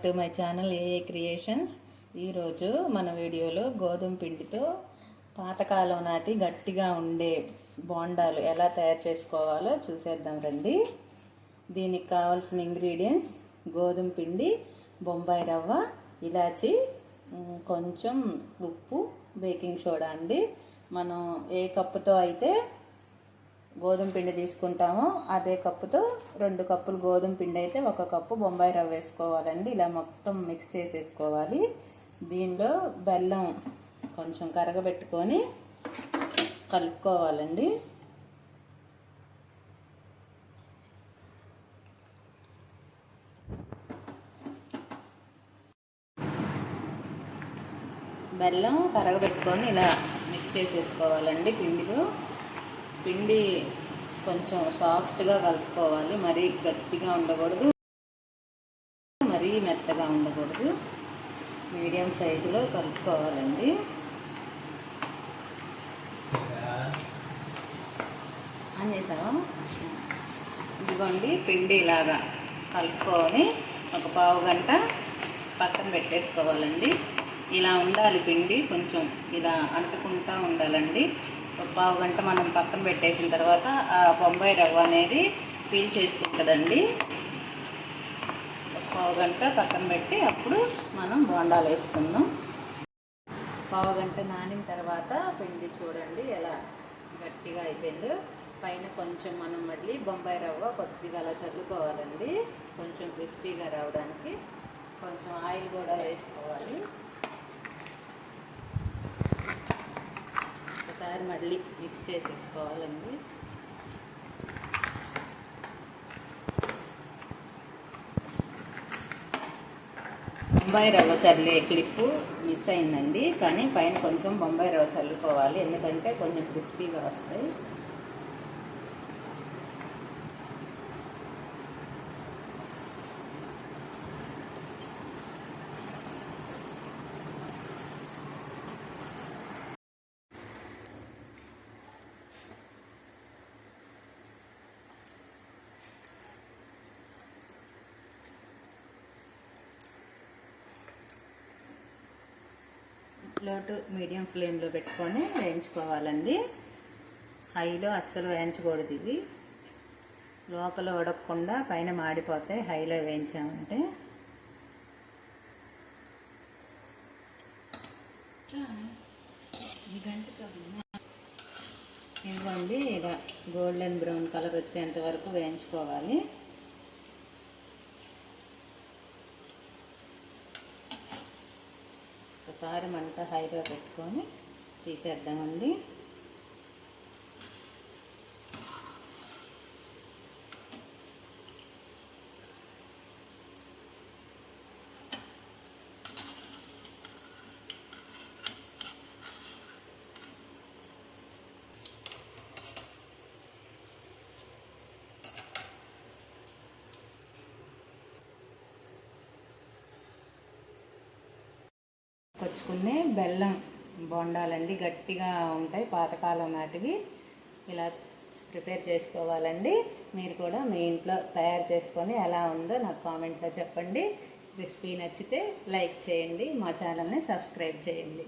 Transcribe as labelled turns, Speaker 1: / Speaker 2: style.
Speaker 1: To my channel ఏఏ creations. ఈరోజు మన వీడియోలో గోధుమ పిండితో పాతకాలం నాటి గట్టిగా ఉండే బోండాలు ఎలా తయారు చేసుకోవాలో చూసేద్దాం రండి. దీనికి కావాల్సిన ఇంగ్రీడియంట్స్ గోధుమ పిండి, బొంబాయి రవ్వ, ఇలాచి, కొంచెం ఉప్పు, బేకింగ్ సోడా అండి. మనం ఏ కప్పుతో అయితే గోధుమ పిండి తీసుకుంటామో అదే కప్పుతో 2 కప్పులు గోధుమ పిండి అయితే 1 కప్పు బొంబాయి రవ్వ వేసుకోవాలండి. ఇలా మొత్తం మిక్స్ చేసేసుకోవాలి. దీనిలో బెల్లం కొంచెం కరగబెట్టుకొని కలుపుకోవాలండి. బెల్లం కరగబెట్టుకొని ఇలా మిక్స్ చేసేసుకోవాలండి. పిండి కొంచెం సాఫ్ట్గా కలుపుకోవాలి. మరీ గట్టిగా ఉండకూడదు, మరీ మెత్తగా ఉండకూడదు. మీడియం సైజులో కలుపుకోవాలండి. చేసావా? ఇదిగోండి, పిండి ఇలాగా కలుపుకొని ఒక పావు గంట పక్కన పెట్టేసుకోవాలండి. ఇలా ఉండాలి పిండి, కొంచెం ఇలా అంటుకుంటూ ఉండాలండి. ఒక పావు గంట మనం పక్కన పెట్టేసిన తర్వాత ఆ బొంబాయి రవ్వ అనేది పీల్ చేసుకుంటుందండి. ఒక పావు గంట పక్కన పెట్టి అప్పుడు మనం బోండాలు వేసుకుందాం. పావు గంట నానిన తర్వాత పిండి చూడండి ఎలా గట్టిగా అయిపోయిందో. పైన కొంచెం మనం మళ్ళీ బొంబాయి రవ్వ కొద్దిగా అలా చల్లుకోవాలండి, కొంచెం క్రిస్పీగా రావడానికి. కొంచెం ఆయిల్ కూడా వేసుకోవాలి. ఒకసారి మళ్ళీ మిక్స్ చేసేసుకోవాలండి. బొంబాయి రవ్వ చల్లే క్లిప్పు మిస్ అయిందండి, కానీ పైన కొంచెం బొంబాయి రవ్వ చల్లుకోవాలి, ఎందుకంటే కొంచెం క్రిస్పీగా వస్తాయి. లో టు మీడియం ఫ్లేమ్లో పెట్టుకొని వేయించుకోవాలండి. హైలో అస్సలు వేయించకూడదు. ఇవి లోపల ఉడకకుండా పైన మాడిపోతాయి హైలో వేయించామంటే. ఇదిగోండి, ఇలా గోల్డెన్ బ్రౌన్ కలర్ వచ్చేంత వరకు వేయించుకోవాలి. ఒకసారి మంట హైలో పెట్టుకొని తీసేద్దామండి. కొచ్చుకునే బెల్లం బొండాలండి, గట్టిగా ఉంటాయి, పాతకాలం నాటివి. ఇలా ప్రిపేర్ చేసుకోవాలండి. మీరు కూడా మీ ఇంట్లో తయారు చేసుకొని ఎలా ఉందో నాకు కామెంట్లో చెప్పండి. రెసిపీ నచ్చితే లైక్ చేయండి, మా ఛానల్ని సబ్స్క్రైబ్ చేయండి.